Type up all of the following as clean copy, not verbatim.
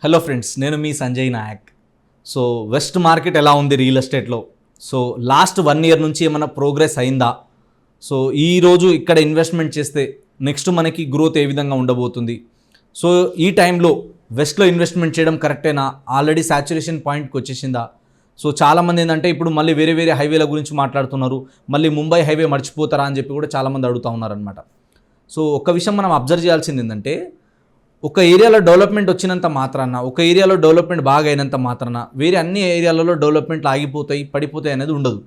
Hello friends, నేను మీ Sanjay Nayak. So west market ఎలా ఉంది రియల్ ఎస్టేట్లో? సో లాస్ట్ 1 ఇయర్ నుంచి ఏమైనా ప్రోగ్రెస్ అయిందా? సో ఈరోజు ఇక్కడ ఇన్వెస్ట్మెంట్ చేస్తే నెక్స్ట్ మనకి గ్రోత్ ఏ విధంగా ఉండబోతుంది? సో ఈ టైంలో వెస్ట్లో ఇన్వెస్ట్మెంట్ చేయడం కరెక్టేనా? ఆల్రెడీ సాచురేషన్ పాయింట్కి వచ్చేసిందా? సో చాలామంది ఏంటంటే ఇప్పుడు మళ్ళీ వేరే హైవేల గురించి మాట్లాడుతున్నారు. మళ్ళీ ముంబై హైవే మర్చిపోతారా అని చెప్పి కూడా చాలామంది అడుగుతూ ఉన్నారనమాట. సో ఒక విషయం మనం అబ్జర్వ్ చేయాల్సింది ఏంటంటే, ఒక ఏరియాలో డెవలప్మెంట్ వచ్చినంత మాత్రాన, ఒక ఏరియాలో డెవలప్మెంట్ బాగా అయినంత మాత్రాన వేరే అన్ని ఏరియాలలో డెవలప్మెంట్లు ఆగిపోతాయి, పడిపోతాయి అనేది ఉండదు.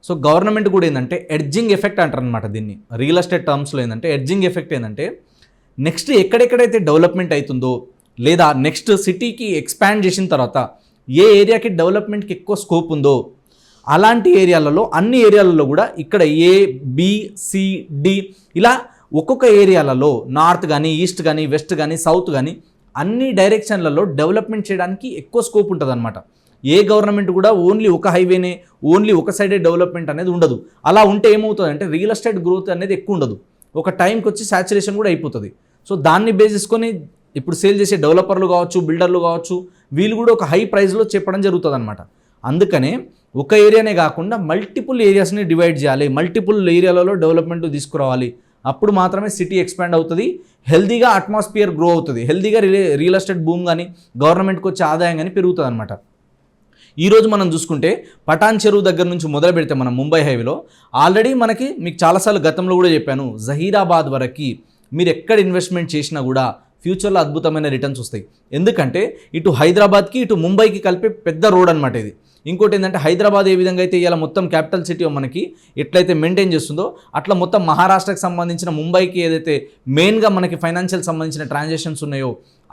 సో గవర్నమెంట్ కూడా ఏంటంటే ఎడ్జింగ్ ఎఫెక్ట్ అంటారు అనమాట దీన్ని. రియల్ ఎస్టేట్ టర్మ్స్లో ఏంటంటే ఎడ్జింగ్ ఎఫెక్ట్ ఏంటంటే, నెక్స్ట్ ఎక్కడెక్కడైతే డెవలప్మెంట్ అవుతుందో లేదా నెక్స్ట్ సిటీకి ఎక్స్పాండ్ చేసిన తర్వాత ఏ ఏరియాకి డెవలప్మెంట్కి ఎక్కువ స్కోప్ ఉందో అలాంటి ఏరియాలలో, అన్ని ఏరియాలలో కూడా ఇక్కడ ఏ, బి, సి, డి ఇలా ఒక్కొక్క ఏరియాలలో నార్త్ కానీ, ఈస్ట్ కానీ, వెస్ట్ కానీ, సౌత్ కానీ అన్ని డైరెక్షన్లలో డెవలప్మెంట్ చేయడానికి ఎక్కువ స్కోప్ ఉంటుంది అనమాట. ఏ గవర్నమెంట్ కూడా ఓన్లీ ఒక హైవేనే, ఓన్లీ ఒక సైడే డెవలప్మెంట్ అనేది ఉండదు. అలా ఉంటే ఏమవుతుందంటే రియల్ ఎస్టేట్ గ్రోత్ అనేది ఎక్కువ ఉండదు. ఒక టైంకి వచ్చి సాచురేషన్ కూడా అయిపోతుంది. సో దాన్ని బేస్ చేసుకొని ఇప్పుడు సేల్ చేసే డెవలపర్లు కావచ్చు, బిల్డర్లు కావచ్చు, వీళ్ళు కూడా ఒక హై ప్రైస్లో చెప్పడం జరుగుతుంది అనమాట. అందుకనే ఒక ఏరియానే కాకుండా మల్టిపుల్ ఏరియాస్ని డివైడ్ చేయాలి, మల్టిపుల్ ఏరియాలలో డెవలప్మెంట్ తీసుకురావాలి. అప్పుడు మాత్రమే సిటీ ఎక్స్పాండ్ అవుతుంది, హెల్దీగా అట్మాస్ఫియర్ గ్రో అవుతుంది, హెల్దీగా రియల్ ఎస్టేట్ భూమి కానీ గవర్నమెంట్కి వచ్చే ఆదాయం కానీ పెరుగుతుంది అనమాట. ఈరోజు మనం చూసుకుంటే పటాన్ చెరువు దగ్గర నుంచి మొదలు పెడితే మనం ముంబై హైవేలో ఆల్రెడీ మీకు చాలాసార్లు గతంలో కూడా చెప్పాను, జహీరాబాద్ వరకు మీరు ఎక్కడ ఇన్వెస్ట్మెంట్ చేసినా కూడా ఫ్యూచర్లో అద్భుతమైన రిటర్న్స్ వస్తాయి. ఎందుకంటే ఇటు హైదరాబాద్కి ఇటు ముంబైకి కలిపే పెద్ద రోడ్ అనమాట ఇది. ఇంకోటి ఏంటంటే హైదరాబాద్ ఏ విధంగా అయితే ఇలా మొత్తం క్యాపిటల్ సిటీ మనకి ఎట్లయితే మెయింటైన్ చేస్తుందో అట్లా మొత్తం మహారాష్ట్రకు సంబంధించిన ముంబైకి ఏదైతే మెయిన్గా మనకి ఫైనాన్షియల్ సంబంధించిన ట్రాన్సాక్షన్స్ ఉన్నాయో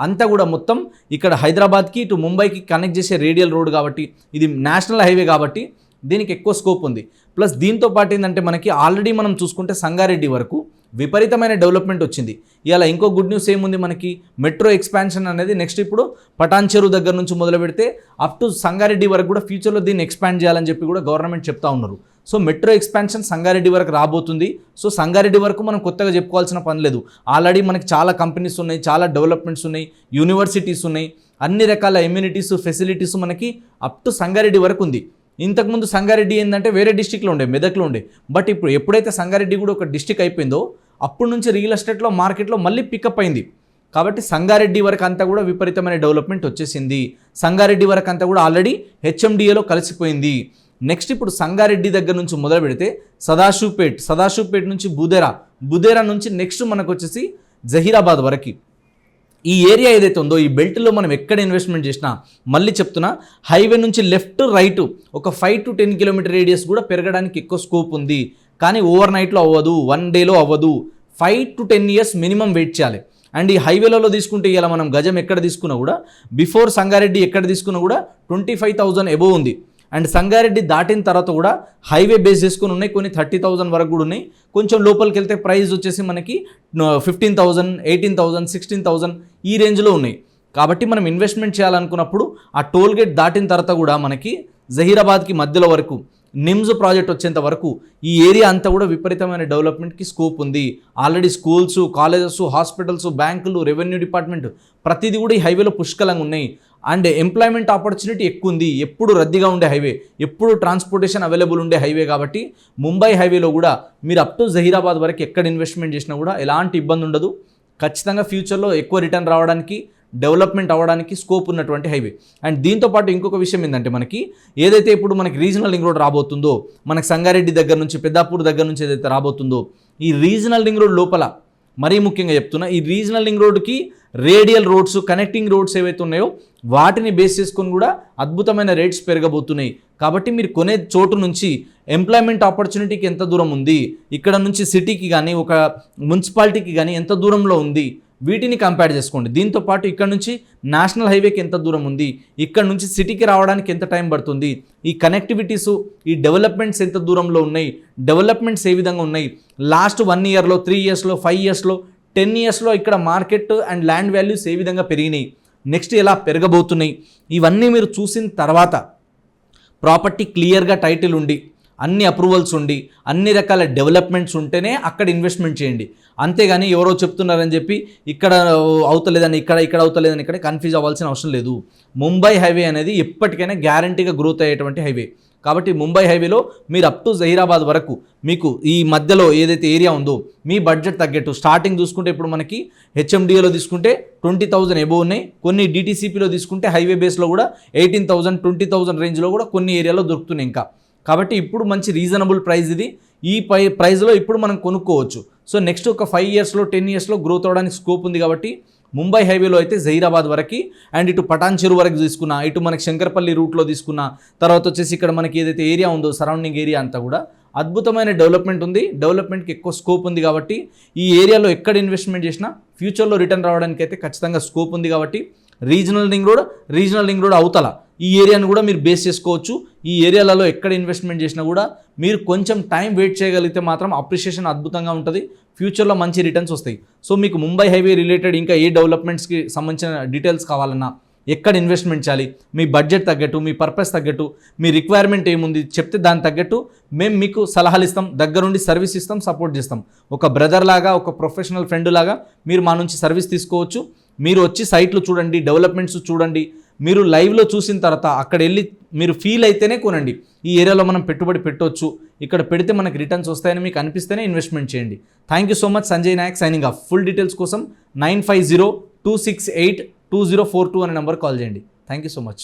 అంతా కూడా మొత్తం ఇక్కడ హైదరాబాద్కి ఇటు ముంబైకి కనెక్ట్ చేసే రేడియల్ రోడ్ కాబట్టి, ఇది నేషనల్ హైవే కాబట్టి దీనికి ఎక్కువ స్కోప్ ఉంది. ప్లస్ దీంతో పాటు ఏంటంటే మనకి ఆల్రెడీ మనం చూసుకుంటే సంగారెడ్డి వరకు విపరీతమైన డెవలప్మెంట్ వచ్చింది. ఇలా ఇంకో గుడ్ న్యూస్ ఏముంది మనకి, మెట్రో ఎక్స్పాన్షన్ అనేది నెక్స్ట్ ఇప్పుడు పటాన్ చెరువు దగ్గర నుంచి మొదలు పెడితే అప్ టు సంగారెడ్డి వరకు కూడా ఫ్యూచర్లో దీన్ని ఎక్స్పాండ్ చేయాలని చెప్పి కూడా గవర్నమెంట్ చెప్తా ఉన్నారు. సో మెట్రో ఎక్స్పాన్షన్ సంగారెడ్డి వరకు రాబోతుంది. సో సంగారెడ్డి వరకు మనం కొత్తగా చెప్పుకోవాల్సిన పని లేదు. ఆల్రెడీ మనకి చాలా కంపెనీస్ ఉన్నాయి, చాలా డెవలప్మెంట్స్ ఉన్నాయి, యూనివర్సిటీస్ ఉన్నాయి, అన్ని రకాల ఎమ్యూనిటీస్, ఫెసిలిటీస్ మనకి అప్ టు సంగారెడ్డి వరకు ఉంది. ఇంతకుముందు సంగారెడ్డి ఏంటంటే వేరే డిస్టిక్లో ఉండే, మెదక్లో ఉండే. బట్ ఇప్పుడు ఎప్పుడైతే సంగారెడ్డి కూడా ఒక డిస్టిక్ అయిపోయిందో అప్పటి నుంచి రియల్ ఎస్టేట్లో మార్కెట్లో మళ్ళీ పికప్ అయింది. కాబట్టి సంగారెడ్డి వరకు అంతా కూడా విపరీతమైన డెవలప్మెంట్ వచ్చేసింది. సంగారెడ్డి వరకు అంతా కూడా ఆల్రెడీ హెచ్ఎండిఏలో కలిసిపోయింది. నెక్స్ట్ ఇప్పుడు సంగారెడ్డి దగ్గర నుంచి మొదలు పెడితే సదాశివపేట్ నుంచి బుదేరా నుంచి నెక్స్ట్ మనకు వచ్చేసి జహీరాబాద్ వరకు ఈ ఏరియా ఏదైతే ఉందో ఈ బెల్ట్లో మనం ఎక్కడ ఇన్వెస్ట్మెంట్ చేసినా, మళ్ళీ చెప్తున్నా, హైవే నుంచి లెఫ్ట్ రైట్ ఒక 5 to 10 కిలోమీటర్ రేడియస్ కూడా పెరగడానికి ఎక్కువ స్కోప్ ఉంది. కానీ ఓవర్ నైట్లో అవ్వదు, 1 డేలో అవ్వదు, 5 to 10 ఇయర్స్ మినిమం వెయిట్ చేయాలి. అండ్ ఈ హైవేలలో తీసుకుంటే ఇలా మనం గజం ఎక్కడ తీసుకున్నా కూడా బిఫోర్ సంగారెడ్డి ఎక్కడ తీసుకున్నా కూడా 25,000 ఎబోవ్ ఉంది. అండ్ సంగారెడ్డి దాటిన తర్వాత కూడా హైవే బేస్ చేసుకుని ఉన్నాయి, కొన్ని 30,000 వరకు కూడా ఉన్నాయి. కొంచెం లోపలికి వెళ్తే ప్రైస్ వచ్చేసి మనకి 15,000, 18,000, 16,000 ఈ రేంజ్లో ఉన్నాయి. కాబట్టి మనం ఇన్వెస్ట్మెంట్ చేయాలనుకున్నప్పుడు ఆ టోల్ గేట్ దాటిన తర్వాత కూడా మనకి జహీరాబాద్కి మధ్యలో వరకు నిమ్స్ ప్రాజెక్ట్ వచ్చేంత వరకు ఈ ఏరియా అంతా కూడా విపరీతమైన డెవలప్మెంట్కి స్కోప్ ఉంది. ఆల్రెడీ స్కూల్స్, కాలేజెస్, హాస్పిటల్స్, బ్యాంకులు, రెవెన్యూ డిపార్ట్మెంట్ ప్రతిదీ కూడా ఈ హైవేలో పుష్కలంగా ఉన్నాయి. అండ్ ఎంప్లాయ్మెంట్ ఆపర్చునిటీ ఎక్కువ ఉంది. ఎప్పుడు రద్దీగా ఉండే హైవే, ఎప్పుడు ట్రాన్స్పోర్టేషన్ అవైలబుల్ ఉండే హైవే కాబట్టి ముంబై హైవేలో కూడా మీరు అప్ టు జహీరాబాద్ వరకు ఎక్కడ ఇన్వెస్ట్మెంట్ చేసినా కూడా ఎలాంటి ఇబ్బంది ఉండదు. ఖచ్చితంగా ఫ్యూచర్లో ఎక్కువ రిటర్న్ రావడానికి, డెవలప్మెంట్ అవ్వడానికి స్కోప్ ఉన్నటువంటి హైవే. అండ్ దీంతోపాటు ఇంకొక విషయం ఏంటంటే మనకి ఏదైతే ఇప్పుడు మనకి రీజనల్ రింగ్ రోడ్ రాబోతుందో, మనకి సంగారెడ్డి దగ్గర నుంచి పెద్దాపూర్ దగ్గర నుంచి ఏదైతే రాబోతుందో ఈ రీజనల్ రింగ్ రోడ్ లోపల మరీ ముఖ్యంగా చెప్తున్నా, ఈ రీజనల్ రింగ్ రోడ్కి రేడియల్ రోడ్స్, కనెక్టింగ్ రోడ్స్ ఏవైతే ఉన్నాయో వాటిని బేస్ చేసుకొని కూడా అద్భుతమైన రేట్స్ పెరగబోతున్నాయి. కాబట్టి మీరు కొనే చోటు నుంచి ఎంప్లాయ్మెంట్ ఆపర్చునిటీకి ఎంత దూరం ఉంది, ఇక్కడ నుంచి సిటీకి కానీ ఒక మున్సిపాలిటీకి కానీ ఎంత దూరంలో ఉంది, వీటిని కంపేర్ చేసుకోండి. దీంతోపాటు ఇక్కడ నుంచి నేషనల్ హైవేకి ఎంత దూరం ఉంది, ఇక్కడ నుంచి సిటీకి రావడానికి ఎంత టైం పడుతుంది, ఈ కనెక్టివిటీస్, ఈ డెవలప్మెంట్స్ ఎంత దూరంలో ఉన్నాయి, డెవలప్మెంట్స్ ఏ విధంగా ఉన్నాయి, లాస్ట్ 1 ఇయర్లో, 3 ఇయర్స్లో, 5 ఇయర్స్లో, 10 ఇయర్స్లో ఇక్కడ మార్కెట్ అండ్ ల్యాండ్ వాల్యూస్ ఏ విధంగా పెరిగినాయి, నెక్స్ట్ ఎలా పెరగబోతున్నాయి, ఇవన్నీ మీరు చూసిన తర్వాత ప్రాపర్టీ క్లియర్గా టైటిల్ ఉండి అన్ని అప్రూవల్స్ ఉండి అన్ని రకాల డెవలప్మెంట్స్ ఉంటేనే అక్కడ ఇన్వెస్ట్మెంట్ చేయండి. అంతేగాని ఎవరో చెప్తున్నారని చెప్పి ఇక్కడ అవుతలేదని ఇక్కడ అవుతలేదని ఇక్కడ కన్ఫ్యూజ్ అవ్వాల్సిన అవసరం లేదు. ముంబై హైవే అనేది ఎప్పటికైనా గ్యారంటీగా గ్రోత్ అయ్యేటువంటి హైవే. కాబట్టి ముంబై హైవేలో మీరు అప్ టు జహీరాబాద్ వరకు మీకు ఈ మధ్యలో ఏదైతే ఏరియా ఉందో మీ బడ్జెట్ తగ్గట్టు స్టార్టింగ్ చూసుకుంటే ఇప్పుడు మనకి హెచ్ఎండిఏలో తీసుకుంటే 20,000 ఎబో ఉన్నాయి. కొన్ని డిటీసీపీలో తీసుకుంటే హైవే బేస్లో కూడా 18,000 20,000 రేంజ్లో కూడా కొన్ని ఏరియాలో దొరుకుతున్నాయి ఇంకా. కాబట్టి ఇప్పుడు మంచి రీజనబుల్ ప్రైస్ ఇది. ఈ ప్రైస్లో ఇప్పుడు మనం కొనుక్కోవచ్చు. సో నెక్స్ట్ ఒక 5 ఇయర్స్లో 10 ఇయర్స్లో గ్రోత్ అవడానికి స్కోప్ ఉంది. కాబట్టి ముంబై హైవేలో అయితే జహీరాబాద్ వరకు అండ్ ఇటు పటాన్ చెరువు వరకు తీసుకున్నా, ఇటు మనకి శంకర్పల్లి రూట్లో తీసుకున్నా, తర్వాత వచ్చేసి ఇక్కడ మనకి ఏదైతే ఏరియా ఉందో సరౌండింగ్ ఏరియా అంతా కూడా అద్భుతమైన డెవలప్మెంట్ ఉంది. డెవలప్మెంట్కి ఎక్కువ స్కోప్ ఉంది. కాబట్టి ఈ ఏరియాలో ఎక్కడ ఇన్వెస్ట్మెంట్ చేసినా ఫ్యూచర్లో రిటర్న్ రావడానికి అయితే ఖచ్చితంగా స్కోప్ ఉంది. కాబట్టి రీజనల్ రింగ్ రోడ్ అవతల ఈ ఏరియాను కూడా మీరు బేస్ చేసుకోవచ్చు. ఈ ఏరియాలలో ఎక్కడ ఇన్వెస్ట్మెంట్ చేసినా కూడా మీరు కొంచెం టైం వెయిట్ చేయగలిగితే మాత్రం అప్రిషియేషన్ అద్భుతంగా ఉంటుంది. ఫ్యూచర్లో మంచి రిటర్న్స్ వస్తాయి. సో మీకు ముంబై హైవే రిలేటెడ్ ఇంకా ఏ డెవలప్మెంట్స్కి సంబంధించిన డీటెయిల్స్ కావాలన్నా, ఎక్కడ ఇన్వెస్ట్మెంట్ చేయాలి, మీ బడ్జెట్ తగ్గట్టు, మీ పర్పస్ తగ్గట్టు, మీ రిక్వైర్మెంట్ ఏముంది చెప్తే దాని తగ్గట్టు మేము మీకు సలహాలు ఇస్తాం, దగ్గరుండి సర్వీస్ ఇస్తాం, సపోర్ట్ చేస్తాం. ఒక బ్రదర్ లాగా, ఒక ప్రొఫెషనల్ ఫ్రెండ్ లాగా మీరు మా నుంచి సర్వీస్ తీసుకోవచ్చు. మీరు వచ్చి సైట్లు చూడండి, డెవలప్మెంట్స్ చూడండి. మీరు లైవ్లో చూసిన తర్వాత అక్కడ వెళ్ళి మీరు ఫీల్ అయితేనే కొనండి. ఈ ఏరియాలో మనం పెట్టుబడి పెట్టవచ్చు, ఇక్కడ పెడితే మనకి రిటర్న్స్ వస్తాయని మీకు అనిపిస్తేనే ఇన్వెస్ట్మెంట్ చేయండి. Thank you so much. Sanjay Nayak signing off. Full details కోసం 9502682042 అనే నెంబర్ కాల్ చేయండి. Thank you so much.